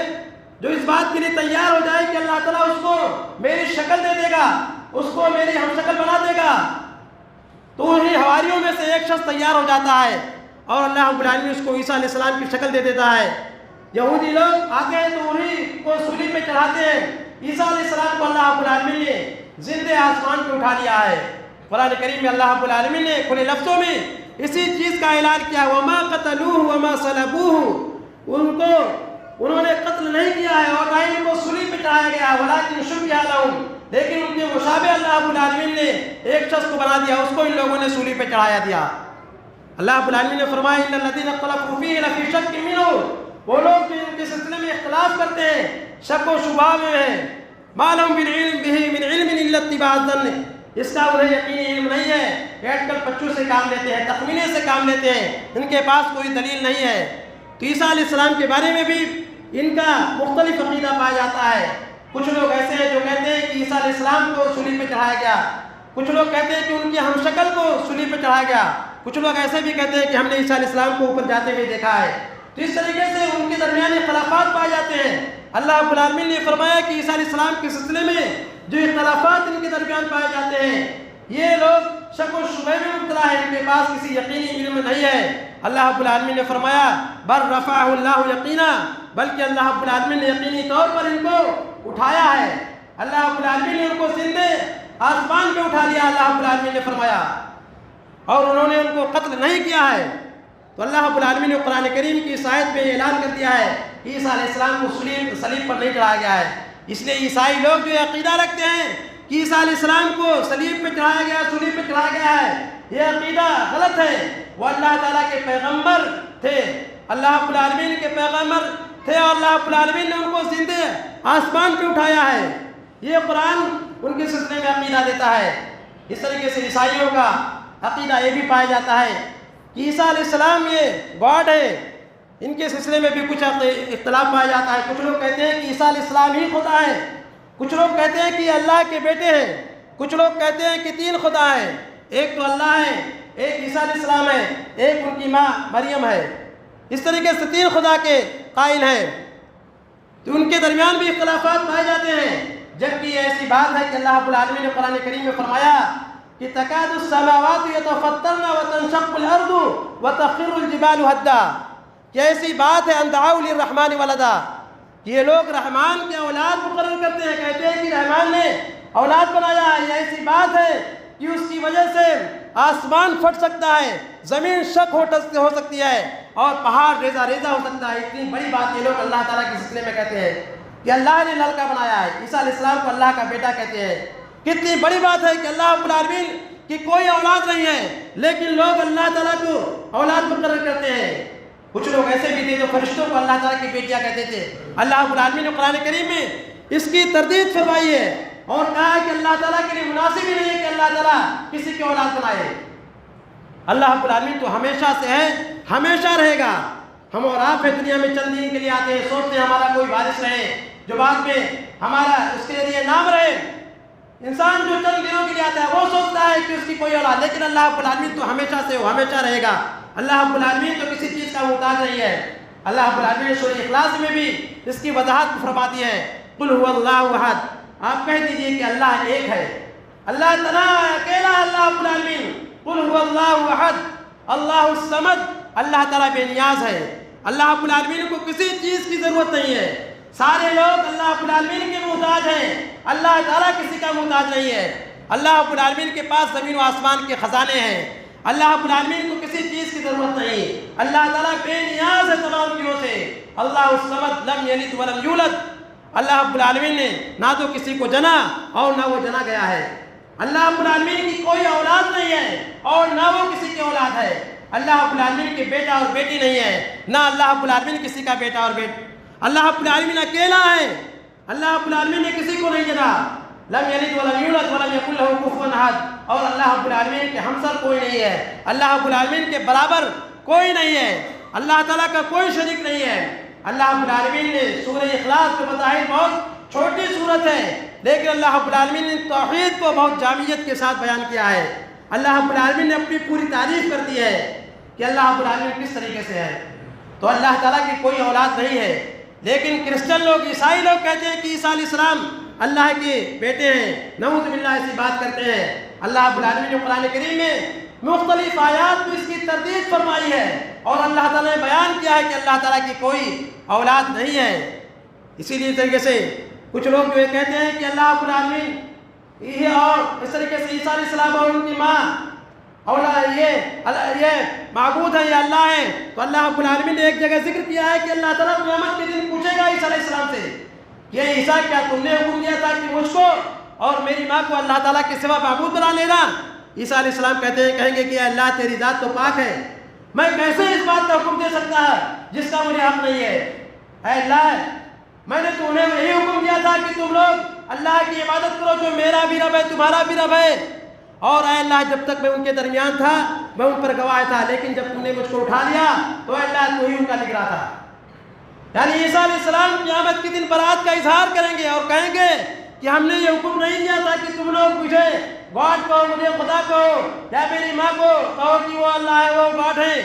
A: جو اس بات کے لیے تیار ہو جائے کہ اللہ تعالیٰ اس کو میری شکل دے دے گا, اس کو میری ہم شکل بنا دے گا. تو انہیں حواریوں میں سے ایک شخص تیار ہو جاتا ہے اور اللہ رب العالمین اس کو عیسیٰ علیہ السلام کی شکل دے دیتا ہے. یہودی لوگ آتے ہیں تو انہیں کو سولی پہ چڑھاتے ہیں. عیسیٰ علیہ السلام کو اللہ رب العالمین نے زندہ آسمان پہ اٹھا لیا ہے. قرآن کریم میں اللہ رب العالمین نے کھلے لفظوں میں اسی چیز کا اعلان کیا وَمَا قَتَلُوهُ وَمَا صَلَبُوهُ, ان کو انہوں نے قتل نہیں کیا ہے اور نہ ہی ان کو سولی پہ چڑھایا گیا, وَلَكِنْ شُبِّهَ لَهُمْ, لیکن ان کے مشابہ اللہ رب العالمین نے ایک شخص کو بنا دیا, اس کو ان لوگوں نے سولی پہ چڑھایا دیا. اللہ رب العالمین نے فرمایا إِنَّ الَّذِينَ اخْتَلَفُوا فِيهِ لَفِي شَكٍّ مِّنْهُ, وہ لوگ جو ان کے سلسلے میں اختلاف کرتے ہیں, شک و شبہ میں ہیں, مَا لَهُم بِالْعِلْمِ بِهِ مِنْ عِلْمٍ إِلَّا اتِّبَاعَ الظَّنِّ, اس کا انہیں یقینی علم نہیں ہے، ایٹکل پچو سے کام لیتے ہیں، تخمینے سے کام لیتے ہیں، ان کے پاس کوئی دلیل نہیں ہے۔ تو عیسیٰ علیہ السلام کے بارے میں بھی ان کا مختلف عقیدہ پایا جاتا ہے۔ کچھ لوگ ایسے ہیں جو کہتے ہیں کہ عیسیٰ علیہ السلام کو صلیب پہ چڑھایا گیا، کچھ لوگ کہتے ہیں کہ ان کے ہم شکل کو صلیب پہ چڑھایا گیا، کچھ لوگ ایسے بھی کہتے ہیں کہ ہم نے عیسیٰ علیہ السلام کو اوپر جاتے ہوئے دیکھا ہے۔ تو اس طریقے سے ان کے درمیان اختلافات پائے جاتے ہیں۔ اللہ رب العالمین نے فرمایا کہ عیسیٰ علیہ السلام کے سلسلے میں جو اختلافات ان کے درمیان پائے جاتے ہیں، یہ لوگ شک و شبہ میں مبتلا ہے، ان کے پاس کسی یقینی علم نہیں ہے۔ اللہ رب العالمین نے فرمایا بل رفعہ اللہ یقینا، بلکہ اللہ رب العالمین نے یقینی طور پر ان کو اٹھایا ہے۔ اللہ رب العالمین نے ان کو زندے آسمان پہ اٹھا لیا، اللہ رب العالمین نے فرمایا، اور انہوں نے ان کو قتل نہیں کیا ہے۔ تو اللہ رب العالمین نے قرآن کریم کی اس آیت میں اعلان کر دیا ہے کہ عیسیٰ علیہ السلام کو صلیب پر نہیں چڑھایا گیا ہے۔ اس لیے عیسائی لوگ جو عقیدہ رکھتے ہیں کہ عیسیٰ علیہ السلام کو صلیب پہ چڑھایا گیا، صلیب پہ چڑھایا گیا ہے، یہ عقیدہ غلط ہے۔ وہ اللہ تعالیٰ کے پیغمبر تھے، اللہ رب العالمین کے پیغمبر تھے، اور اللہ رب العالمین نے ان کو زندے آسمان پہ اٹھایا ہے۔ یہ قرآن ان کے سلسلے میں عقیدہ دیتا ہے۔ اس طریقے سے عیسائیوں کا عقیدہ یہ بھی پایا جاتا ہے کہ عیسیٰ علیہ السلام یہ گاڈ ہے۔ ان کے سلسلے میں بھی کچھ اختلاف پایا جاتا ہے۔ کچھ لوگ کہتے ہیں کہ عیسیٰ علیہ السلام ہی خدا ہے، کچھ لوگ کہتے ہیں کہ اللہ کے بیٹے ہیں، کچھ لوگ کہتے ہیں کہ تین خدا ہیں، ایک تو اللہ ہے، ایک عیسیٰ علیہ السلام ہے، ایک ان کی ماں مریم ہے۔ اس طریقے سے تین خدا کے قائل ہیں۔ تو ان کے درمیان بھی اختلافات پائے جاتے ہیں، جبکہ یہ ایسی بات ہے کہ اللہ رب العالمین نے قرآن کریم میں فرمایا کہ تکاد السماوات یتفطرن وتنشق الارض وتخر الجبال هدا، کہ ایسی بات ہے ان دعوا للرحمن ولدا، کہ یہ لوگ رحمان کے اولاد مقرر کرتے ہیں، کہتے ہیں کہ رحمان نے اولاد بنایا ہے۔ یہ ایسی بات ہے کہ اس کی وجہ سے آسمان پھٹ سکتا ہے، زمین شق ہو سکتی ہے، اور پہاڑ ریزہ ریزہ ہو سکتا ہے۔ اتنی بڑی بات یہ لوگ اللہ تعالیٰ کے سلسلے میں کہتے ہیں کہ اللہ نے لڑکا بنایا ہے، عیسیٰ علیہ السلام کو اللہ کا بیٹا کہتے ہیں۔ کتنی بڑی بات ہے کہ اللہ رب العالمین کی کوئی اولاد نہیں ہے، لیکن لوگ اللہ تعالیٰ کو اولاد مقرر کرتے ہیں۔ کچھ لوگ ایسے بھی تھے جو فرشتوں کو اللہ تعالیٰ کی بیٹیاں کہتے تھے۔ اللہ رب العالمین نے قرآن کریم میں اس کی تردید فرمائی ہے اور کہا ہے کہ اللہ تعالیٰ کے لیے مناسب ہی نہیں ہے کہ اللہ تعالیٰ کسی کی اولاد بنائے۔ اللہ رب العالمین تو ہمیشہ سے ہے، ہمیشہ رہے گا۔ ہم اور آپ دنیا میں چند دن کے لیے آتے ہیں، سوچتے ہیں ہمارا کوئی وارث رہے جو بعد میں ہمارا اس کے لیے نام رہے۔ انسان جو چند دنوں کے لیے آتا ہے وہ سوچتا ہے کہ اس کی کوئی اولاد، لیکن اللہ رب العالمین تو ہمیشہ سے وہ ہمیشہ رہے گا۔ اللہ رب العالمین تو کسی چیز کا محتاج نہیں ہے۔ اللہ رب العالمین نے سورہ اخلاص میں بھی اس کی وضاحت فرماتی ہے، قل هو اللہ احد، آپ کہہ دیجئے کہ اللہ ایک ہے، اللہ تعالیٰ اکیلا اللہ رب العالمین۔ قل هو اللہ احد اللہ الصمد، اللہ تعالیٰ بے نیاز ہے، اللہ رب العالمین کو کسی چیز کی ضرورت نہیں ہے۔ سارے لوگ اللہ رب العالمین کے محتاج ہیں، اللہ تعالیٰ کسی کا محتاج نہیں ہے۔ اللہ رب العالمین کے پاس زمین و آسمان کے خزانے ہیں، اللہ رب العالمین کو کسی چیز کی ضرورت نہیں، اللہ تعالیٰ بے نیاز ہے تمام چیزوں سے۔ اللہ الصمد لم یلد ولم یولد، اللہ رب العالمین نے نہ تو کسی کو جنا اور نہ وہ جنا گیا ہے۔ اللہ رب العالمین کی کوئی اولاد نہیں ہے اور نہ وہ کسی کی اولاد ہے۔ اللہ رب العالمین کے بیٹا اور بیٹی نہیں ہے، نہ اللہ رب العالمین کسی کا بیٹا اور بیٹی۔ اللہ رب العالمین اکیلا ہے، اللہ رب العالمین نے کسی کو نہیں جنا، لم یلد ولم یولد ولم یکن لہ کفوا احد، اور اللہ رب العالمین کے ہمسر کوئی نہیں ہے، اللہ رب العالمین کے برابر کوئی نہیں ہے، اللہ تعالیٰ کا کوئی شریک نہیں ہے۔ اللہ رب العالمین نے سورہ اخلاص کو بظاہر بہت چھوٹی صورت ہے، لیکن اللہ رب العالمین نے توحید کو بہت جامعیت کے ساتھ بیان کیا ہے۔ اللہ رب العالمین نے اپنی پوری تعریف کر دی ہے کہ اللہ رب العالمین کس طریقے سے ہے۔ تو اللہ تعالیٰ کی کوئی اولاد نہیں ہے، لیکن کرسچن لوگ، عیسائی لوگ کہتے ہیں کہ عیسیٰ علیہ السلام اللہ کے بیٹے ہیں، نعوذ باللہ ایسی بات کرتے ہیں۔ اللہ رب العالمین نے قرآن کریم میں مختلف آیات میں اس کی تردید فرمائی ہے، اور اللہ تعالیٰ نے بیان کیا ہے کہ اللہ تعالیٰ کی کوئی اولاد نہیں ہے۔ اسی لیے طریقے سے کچھ لوگ جو یہ کہتے ہیں کہ اللہ رب العالمین یہ، اور اس طریقے سے عیسیٰ علیہ السلام اور ان کی ماں اولاد یہ معبود ہے یا اللہ ہے، تو اللہ رب العالمین نے ایک جگہ ذکر کیا ہے کہ اللہ تعالیٰ قیامت کے دن پوچھے گا عیسیٰ علیہ السلام سے کہ عیسیٰ کیا تم نے حکم دیا تھا کہ مجھ کو اور میری ماں کو اللہ تعالیٰ کے سوا معبود بنا لینا؟ عیسیٰ علیہ السلام کہیں گے کہ اللہ تیری ذات تو پاک ہے، میں کیسے اس بات کا حکم دے سکتا ہے جس کا مجھے حق نہیں ہے؟ اے اللہ، میں نے تمہیں یہی حکم دیا تھا کہ تم لوگ اللہ کی عبادت کرو جو میرا بھی رب ہے تمہارا بھی رب ہے، اور اے اللہ جب تک میں ان کے درمیان تھا میں ان پر گواہ تھا، لیکن جب تم نے مجھ کو اٹھا لیا تو اے اللہ تو ہی ان کا نگراں تھا۔ یعنی عیسیٰ علیہ السلام قیامت کے دن برات کا اظہار کریں گے اور کہیں گے کہ ہم نے یہ حکم نہیں دیا تھا کہ تم لوگ مجھے گاڈ کہو، مجھے خدا کہو، یا میری ماں کو کہو کہ وہ اللہ ہے، وہ گاڈ ہے۔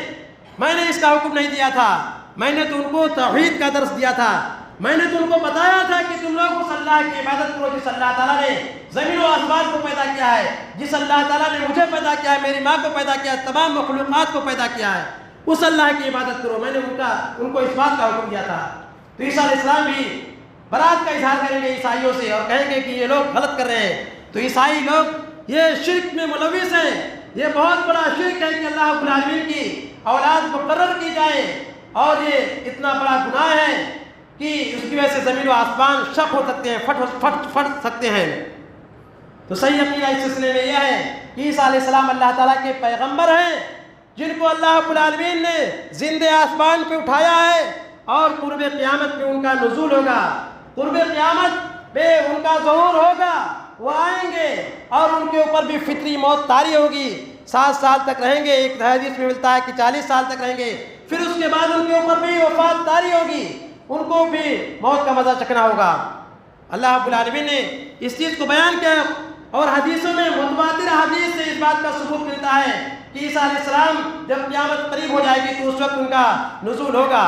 A: میں نے اس کا حکم نہیں دیا تھا، میں نے تو ان کو توحید کا درس دیا تھا، میں نے تو ان کو بتایا تھا کہ تم لوگ اس اللہ کی عبادت کرو جس اللہ تعالیٰ نے زمین و آسمان کو پیدا کیا ہے، جس اللہ تعالیٰ نے مجھے پیدا کیا ہے، میری ماں کو پیدا کیا ہے، تمام مخلوقات کو پیدا کیا ہے، اس اللہ کی عبادت کرو۔ میں نے ان کو اس بات کا حکم دیا تھا۔ تو عیسیٰ علیہ السلام بھی برات کا اظہار کریں گے عیسائیوں سے اور کہیں گے کہ یہ لوگ غلط کر رہے ہیں۔ تو عیسائی لوگ یہ شرک میں ملوث ہیں، یہ بہت بڑا شرک ہے کہ اللہ رب العالمین کی اولاد مقرر کی جائے، اور یہ اتنا بڑا گناہ ہے کہ اس کی وجہ سے زمین و آسمان شق ہو سکتے ہیں، پھٹ سکتے ہیں۔ تو صحیح عقیدہ اس سلسلے میں یہ ہے کہ عیسیٰ علیہ السلام اللہ تعالیٰ کے پیغمبر ہیں، جن کو اللہ رب العالمین نے زندہ آسمان پہ اٹھایا ہے، اور قرب قیامت میں ان کا نزول ہوگا، قرب قیامت پہ ان کا ظہور ہوگا، وہ آئیں گے اور ان کے اوپر بھی فطری موت طاری ہوگی، 7 سال تک رہیں گے، ایک حدیث میں ملتا ہے کہ 40 سال تک رہیں گے، پھر اس کے بعد ان کے اوپر بھی وفات طاری ہوگی، ان کو بھی موت کا مزہ چکھنا ہوگا۔ اللہ رب العالمین نے اس چیز کو بیان کیا، اور حدیثوں میں متواتر حدیث سے اس بات کا ثبوت ملتا ہے کہ عیسیٰ علیہ السلام جب قیامت قریب ہو جائے گی تو اس وقت ان کا نزول ہوگا۔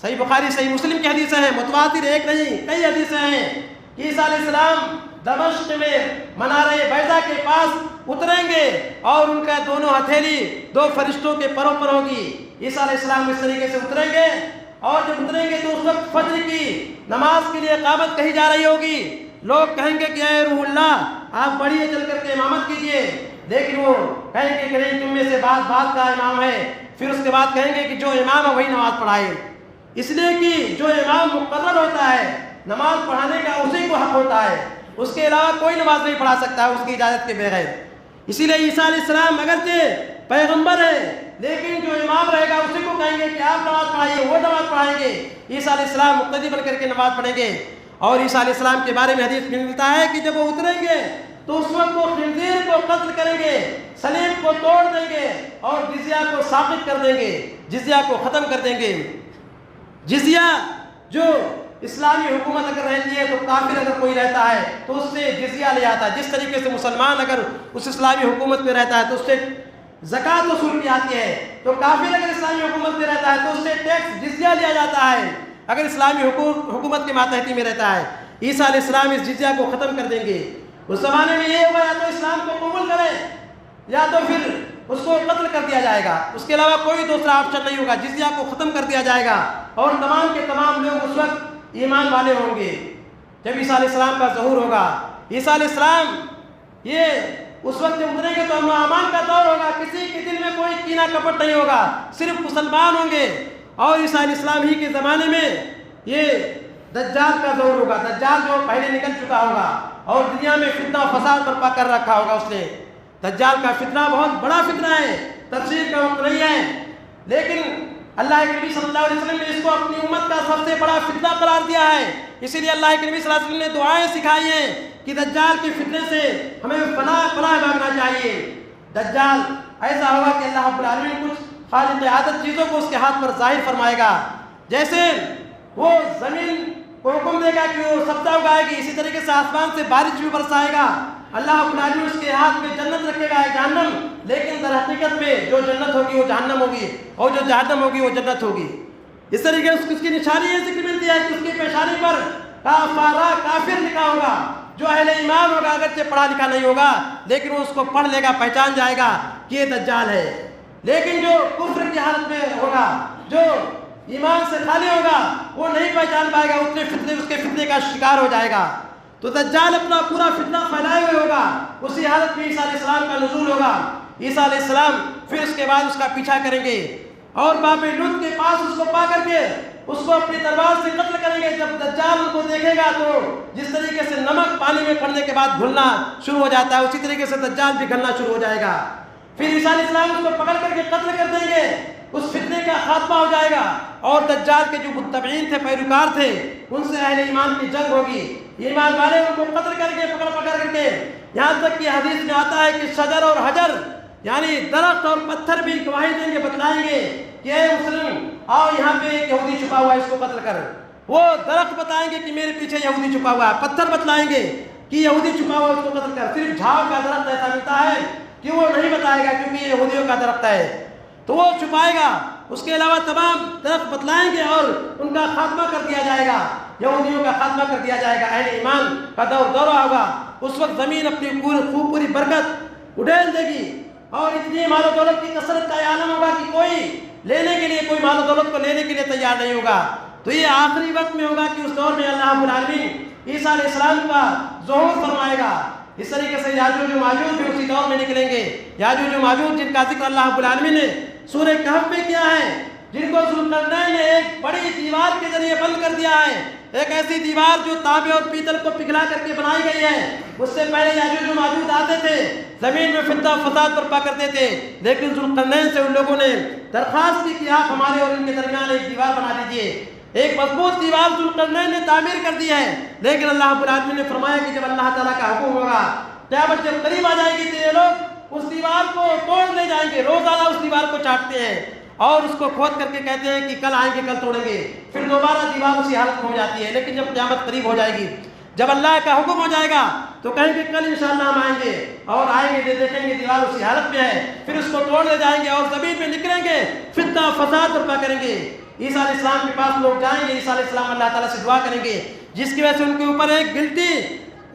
A: صحیح بخاری صحیح مسلم کی حدیثیں ہیں، متواتر ایک نہیں کئی حدیثیں ہیں کہ عیسیٰ علیہ السلام دمشق میں منارہ بیضا کے پاس اتریں گے اور ان کا دونوں ہتھیلی 2 فرشتوں کے پروں پر ہوگی۔ عیسیٰ علیہ السلام اس طریقے سے اتریں گے، اور جب اتریں گے تو اس وقت فجر کی نماز کے لیے اقامت کہی جا رہی ہوگی، لوگ کہیں گے کہ اے روح اللہ آپ بڑھیے چل کر کے امامت کیجئے، لیکن وہ کہیں گے کہ نہیں تم میں سے بعض کا امام ہے، پھر اس کے بعد کہیں گے کہ جو امام ہے وہی نماز پڑھائے، اس لیے کہ جو امام مقرر ہوتا ہے نماز پڑھانے کا اسی کو حق ہوتا ہے، اس کے علاوہ کوئی نماز نہیں پڑھا سکتا ہے اس کی اجازت کے بغیر۔ اسی لیے عیسیٰ علیہ السلام اگرچہ پیغمبر ہے لیکن جو امام رہے گا اسی کو کہیں گے کہ آپ نماز پڑھائیے، وہ نماز پڑھائیں گے، عیسیٰ علیہ السلام مقتدی بن کر کے نماز پڑھیں گے۔ اور عیسیٰ علیہ السلام کے بارے میں حدیث میں ملتا ہے کہ جب وہ اتریں گے تو اس وقت وہ خنزیر کو قتل کریں گے، صلیب کو توڑ دیں گے اور جزیہ کو ثابت کر دیں گے، جزیہ کو ختم کر دیں گے۔ جزیہ جو اسلامی حکومت اگر رہتی ہے تو کافر اگر کوئی رہتا ہے تو اس سے جزیہ لے آتا ہے، جس طریقے سے مسلمان اگر اس اسلامی حکومت میں رہتا ہے تو اس سے زکوٰۃ وصول کی آتی ہے، تو کافر اگر اسلامی حکومت میں رہتا ہے تو اس سے ٹیکس جزیہ لیا جاتا ہے اگر اسلامی حکومت کے ماتحتی میں رہتا ہے۔ عیسیٰ علیہ السلام اس جزیہ کو ختم کر دیں گے۔ اس زمانے میں یہ ہوگا یا تو اسلام کو قبول کرے یا تو پھر اس کو قتل کر دیا جائے گا، اس کے علاوہ کوئی دوسرا آپشن نہیں ہوگا، جزیہ کو ختم کر دیا جائے گا اور تمام کے تمام لوگ اس وقت ایمان والے ہوں گے جب عیسیٰ علیہ السلام کا ظہور ہوگا۔ عیسیٰ علیہ السلام یہ اس وقت جب اتریں گے تو امن و امان کا دور ہوگا، کسی کے دل میں کوئی کینہ کپٹ نہیں ہوگا، صرف مسلمان ہوں گے۔ اور عیسیٰ علیہ السلام ہی کے زمانے میں یہ دجال کا دور ہوگا، دجال جو پہلے نکل چکا ہوگا اور دنیا میں فتنہ و فساد برپا کر رکھا ہوگا اس نے۔ دجال کا فتنہ بہت بڑا فتنہ ہے، تفسیر کا وقت نہیں ہے، لیکن اللہ کے نبی صلی اللہ علیہ وسلم نے اس کو اپنی امت کا سب سے بڑا فتنہ قرار دیا ہے، اسی لیے اللہ کے نبی صلی اللہ علیہ وسلم نے دعائیں سکھائی ہیں کہ دجال کے فتنے سے ہمیں پناہ بھاگنا چاہیے۔ دجال ایسا ہوگا کہ اللہ رب العالمین کچھ خالق عادت چیزوں کو اس کے ہاتھ پر ظاہر فرمائے گا، جیسے وہ زمین کو حکم دے گا کہ وہ سبزہ اگائے گی، اسی طریقے سے آسمان سے بارش بھی برسائے گا۔ اللہ رب العالمین اس کے ہاتھ میں جنت رکھے گا ہے جہنم، لیکن در حقیقت میں جو جنت ہوگی وہ جہنم ہوگی اور جو جہنم ہوگی وہ جنت ہوگی۔ اس طریقے سے اس کی نشانی یہ ذکر ملتی ہے کہ اس کی پیشانی پر کافارہ کافر لکھا ہوگا، جو اہل ایمان ہوگا اگرچہ پڑھا لکھا نہیں ہوگا لیکن وہ اس کو پڑھ لے گا، پہچان جائے گا کہ یہ دجال ہے۔ لیکن جو کفر کی حالت میں ہوگا، جو ایمان سے خالی ہوگا، وہ نہیں پہچان پائے گا، اس کے فتنے کا شکار ہو جائے گا۔ تو دجال اپنا پورا فتنہ پھیلائے ہوئے ہوگا، اسی حالت میں عیسیٰ علیہ السلام کا نزول ہوگا۔ عیسیٰ علیہ السلام پھر اس کے بعد اس کا پیچھا کریں گے اور باب لوط کے پاس اس کو پا کر کے اس کو اپنی تلوار سے قتل کریں گے۔ جب دجال ان کو دیکھے گا تو جس طریقے سے نمک پانی میں پڑنے کے بعد گھلنا شروع ہو جاتا ہے اسی طریقے سے دجال بھی گھلنا شروع ہو جائے گا۔ پھر عیسیٰ علیہ السلام اس کو پکڑ کر کے قتل کر دیں گے، اس فتنے کا خاتمہ ہو جائے گا اور دجال کے جو متبعین تھے، پیروکار تھے، ان سے اہل ایمان کی جنگ ہوگی۔ ایمان والے ان کو قتل کر کے پکڑ کے، یہاں تک کہ حدیث میں آتا ہے کہ شجر اور حجر یعنی درخت اور پتھر بھی گواہی دیں گے، بتلائیں گے کہ اے مسلم آؤ یہاں پہ ایک یہودی چھپا ہوا ہے، اس کو قتل کر۔ وہ درخت بتائیں گے کہ میرے پیچھے یہودی چھپا ہوا ہے، پتھر بتلائیں گے کہ یہودی چھپا ہوا ہے، اس کو قتل کر۔ صرف جھاڑ کا درخت ایسا ملتا ہے کہ وہ نہیں بتائے گا کیونکہ یہ یہودیوں کا درخت ہے، تو وہ چھپائے گا۔ اس کے علاوہ تمام درخت بتلائیں گے اور ان کا خاتمہ کر دیا جائے گا، یہودیوں کا خاتمہ کر دیا جائے گا۔ اہل ایمان کا دورہ ہوگا، اس وقت زمین اپنی پوری برکت اڈیل دے گی، اور اتنی مال و دولت کی کثرت کا یہ عالم ہوگا کہ کوئی لینے کے لیے، کوئی مال و دولت کو لینے کے لیے تیار نہیں ہوگا۔ تو یہ آخری وقت میں ہوگا کہ اس دور میں اللہ رب العالمین عیسیٰ علیہ السلام کا ظہور فرمائے گا۔ اس طریقے سے یاجوج و ماجوج بھی اسی دور میں نکلیں گے۔ یاجوج و ماجوج جن کا ذکر اللہ رب العالمین نے سورہ کہف میں کیا ہے، جن کو ذوالقرنین نے ایک بڑی دیوار کے ذریعے بند کر دیا ہے، ایک ایسی دیوار جو تانبے اور پیتل کو پگھلا کر کے بنائی گئی ہے۔ اس سے پہلے یاجوج و ماجوج آتے تھے، زمین میں فتنہ و فساد برپا کرتے تھے، لیکن ذوالقرنین سے ان لوگوں نے درخواست کی کہ آپ ہمارے اور ان کے درمیان ایک دیوار بنا دیجئے۔ ایک مضبوط دیوار ذوالقرنین نے تعمیر کر دی ہے، لیکن اللہ رب العالمین نے فرمایا کہ جب اللہ تعالیٰ کا حکم ہوگا، قیامت جب قریب آ جائے گی تو یہ لوگ اس دیوار کو توڑ لے جائیں گے۔ روزانہ اس دیوار کو چاٹتے ہیں اور اس کو کھود کر کے کہتے ہیں کہ کل آئیں گے، کل توڑیں گے، پھر دوبارہ دیوار اسی حالت میں ہو جاتی ہے۔ لیکن جب قیامت قریب ہو جائے گی، جب اللہ کا حکم ہو جائے گا تو کہیں گے کل انشاءاللہ ہم آئیں گے، اور آئیں گے دیکھیں گے دیوار اسی حالت میں ہے، پھر اس کو توڑ لے جائیں گے اور زمین میں نکلیں گے، فتنہ فساد برپا کریں گے۔ عیسیٰ علیہ السلام کے پاس لوگ جائیں گے، عیسیٰ علیہ السلام اللہ تعالیٰ سے دعا کریں گے، جس کی وجہ سے ان کے اوپر ایک گلٹی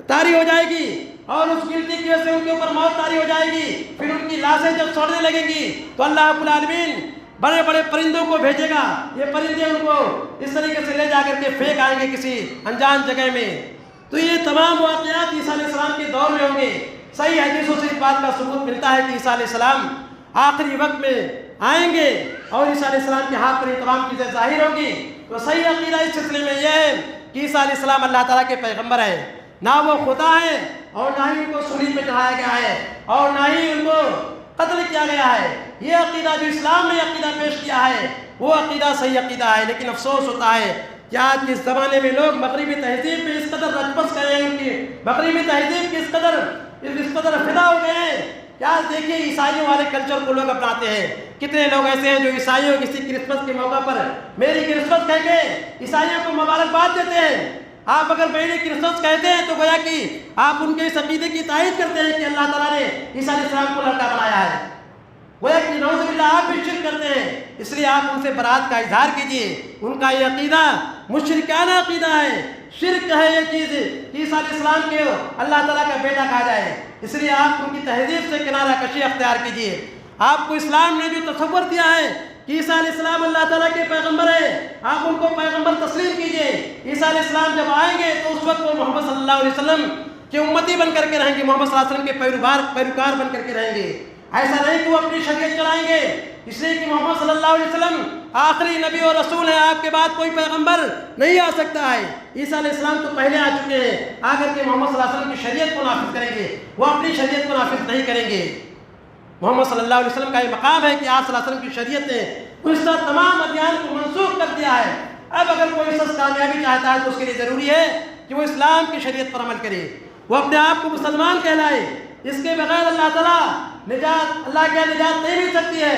A: طاری ہو جائے گی، اور اس گلٹی کی وجہ سے ان کے اوپر موت طاری ہو جائے گی۔ پھر ان کی لاشیں جب سڑنے لگیں گی تو اللہ رب العالمین بڑے بڑے پرندوں کو بھیجے گا، یہ پرندے ان کو اس طریقے سے لے جا کر کے پھینک آئیں گے کسی انجان جگہ میں۔ تو یہ تمام واقعات عیسیٰ علیہ السلام کے دور میں ہوں گے۔ صحیح حدیثوں سے اس بات کا ثبوت ملتا ہے کہ عیسیٰ علیہ السلام آخری وقت میں آئیں گے اور عیسیٰ علیہ السلام کے ہاتھ پر یہ تمام چیزیں ظاہر ہوں گی۔ تو صحیح عقیدہ اس سلسلے میں یہ ہے کہ عیسیٰ علیہ السلام اللہ تعالیٰ کے پیغمبر ہیں، نہ وہ خدا ہیں اور نہ ہی ان کو صلیب پہ چڑھایا گیا ہے اور نہ ہی ان کو قتل کیا گیا ہے۔ یہ عقیدہ جو اسلام نے عقیدہ پیش کیا ہے وہ عقیدہ صحیح عقیدہ ہے، لیکن افسوس ہوتا ہے کہ آج کے زمانے میں لوگ مغربی تہذیب میں اس قدر رچ گئے ہیں، ان کی مغربی تہذیب کی اس قدر فدا ہو گئے ہیں کہ آج دیکھیے عیسائیوں والے کلچر کو لوگ اپناتے ہیں۔ کتنے لوگ ایسے ہیں جو عیسائیوں کسی کرسمس کے موقع پر میری کرسمس کہہ کے عیسائیوں کو مبارکباد دیتے ہیں۔ آپ اگر میری کرسمس کہتے ہیں تو گویا کہ آپ ان کے اس عقیدے کی تائید کرتے ہیں کہ اللہ تعالیٰ نے عیسیٰ علیہ السلام کو لڑکا بنایا ہے، گویا کہ نعوذ باللہ آپ بھی شرک کرتے ہیں۔ اس لیے آپ ان سے برات کا اظہار کیجیے، ان کا یہ عقیدہ مشرکانہ عقیدہ ہے، شرک ہے یہ چیز کہ عیسیٰ علیہ السلام کے اللہ تعالیٰ کا بیٹا کہا جائے۔ اس لیے آپ ان کی تہذیب سے کنارہ کشی اختیار کیجیے۔ آپ کو اسلام نے جو تصور دیا ہے کہ عیسیٰ علیہ السلام اللہ تعالیٰ کے پیغمبر ہیں، آپ ان کو پیغمبر تسلیم کیجئے۔ عیسیٰ علیہ السلام جب آئیں گے تو اس وقت وہ محمد صلی اللہ علیہ وسلم کے امتی بن کر کے رہیں گے، محمد صلی اللہ علیہ وسلم کے پیروکار بن کر کے رہیں گے۔ ایسا نہیں کہ وہ اپنی شریعت چلائیں گے، اس لیے کہ محمد صلی اللہ علیہ وسلم آخری نبی اور رسول ہیں، آپ کے بعد کوئی پیغمبر نہیں آ سکتا ہے۔ عیسیٰ علیہ السلام تو پہلے آ چکے ہیں، آ کر کے محمد صلی اللہ علیہ وسلم کی شریعت کو نافذ کریں گے، وہ اپنی شریعت کو نافذ نہیں کریں گے۔ محمد صلی اللہ علیہ وسلم کا یہ مقام ہے کہ آپ صلی اللہ علیہ وسلم کی شریعت نے اس طرح تمام ادیان کو منسوخ کر دیا ہے۔ اب اگر کوئی شخص کامیابی چاہتا ہے تو اس کے لیے ضروری ہے کہ وہ اسلام کی شریعت پر عمل کرے، وہ اپنے آپ کو مسلمان کہلائے۔ اس کے بغیر اللہ تعالیٰ اللہ کی نجات نہیں مل سکتی ہے۔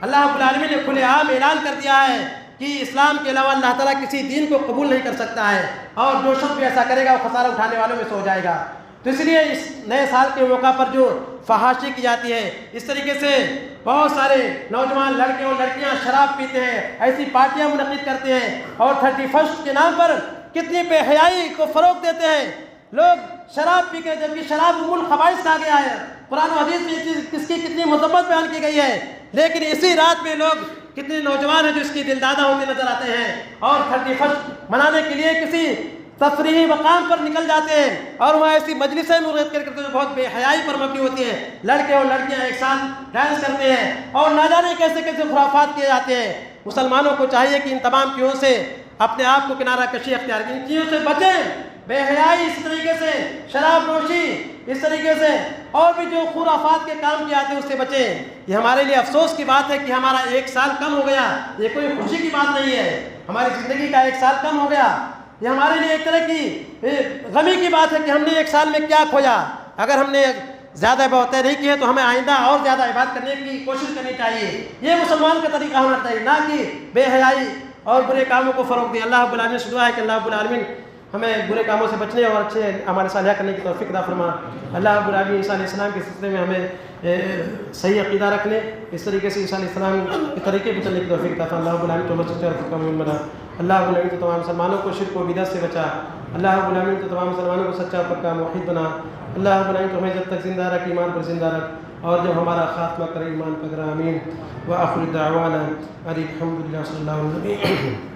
A: اللہ رب العالمین نے کھلے عام اعلان کر دیا ہے کہ اسلام کے علاوہ اللہ تعالیٰ کسی دین کو قبول نہیں کر سکتا ہے، اور جو شخص بھی ایسا کرے گا وہ خسارہ اٹھانے والوں میں سے ہو جائے گا۔ تو اس لیے اس نئے سال کے موقع پر جو فحاشی کی جاتی ہے، اس طریقے سے بہت سارے نوجوان لڑکے اور لڑکیاں شراب پیتے ہیں، ایسی پارٹیاں منعقد کرتے ہیں، اور 31 کے نام پر کتنی بے حیائی کو فروغ دیتے ہیں۔ لوگ شراب پی کے، جبکہ شراب ام الخبائث کہا گیا ہے، قرآن و حدیث میں اس کی کتنی مذمت بیان کی گئی ہے، لیکن اسی رات میں لوگ کتنے نوجوان ہیں جو اس کی دلدادہ ہوتے نظر آتے ہیں، اور 31 منانے کے لیے کسی تفریحی مقام پر نکل جاتے ہیں، اور وہاں ایسی مجلسیں منعقد کرتے ہیں جو بہت بے حیائی پر مبنی ہوتی ہیں۔ لڑکے اور لڑکیاں ایک ساتھ ڈانس کرتے ہیں، اور نہ جانے کیسے کیسے خرافات کیے جاتے ہیں۔ مسلمانوں کو چاہیے کہ ان تمام چیزوں سے اپنے آپ کو کنارہ کشی اختیار کریں، ان چیزوں سے بچیں۔ بے حیائی اس طریقے سے، شراب نوشی اس طریقے سے، اور بھی جو خرافات کے کام کیے جاتے ہیں اس سے بچیں۔ یہ ہمارے لیے افسوس کی بات ہے کہ ہمارا 1 سال کم ہو گیا، یہ کوئی خوشی کی بات نہیں ہے۔ ہماری زندگی کا 1 سال کم ہو گیا، یہ ہمارے لیے ایک طرح کی غمی کی بات ہے کہ ہم نے ایک سال میں کیا کھویا. اگر ہم نے زیادہ عبادتیں نہیں کی ہیں تو ہمیں آئندہ اور زیادہ عبادت کرنے کی کوشش کرنی چاہیے. یہ مسلمان کا طریقہ ہونا چاہیے، نہ کہ بے حیائی اور برے کاموں کو فروغ دیں. اللہ رب العالمین سے دعا ہے کہ اللہ رب العالمین ہمیں برے کاموں سے بچنے اور اچھے اعمال صالحہ کرنے کی توفیق عطا فرما. اللہ رب العالمین عیسیٰ علیہ السلام کے سلسلے میں ہمیں صحیح عقیدہ رکھنے، اس طریقے سے عیسیٰ علیہ السلام کے طریقے پہ چلنے کی توفیق عطا فرما. اللہ رب العالمین تو مسجد اور فرقہ مومن بنا. اللہ رب العالمین تو تمام مسلمانوں کو شرک و بدعت سے بچا. اللہ رب العالمین تو تمام مسلمانوں کو سچا پکا موحد بنا. اللہ رب العالمین تو ہمیں جب تک زندہ رکھ ایمان پر زندہ رکھ، اور جب ہمارا خاتمہ کرے ایمان پر. آمین. وآخر دعوانا الحمد للہ صلی اللہ علیہ وسلم.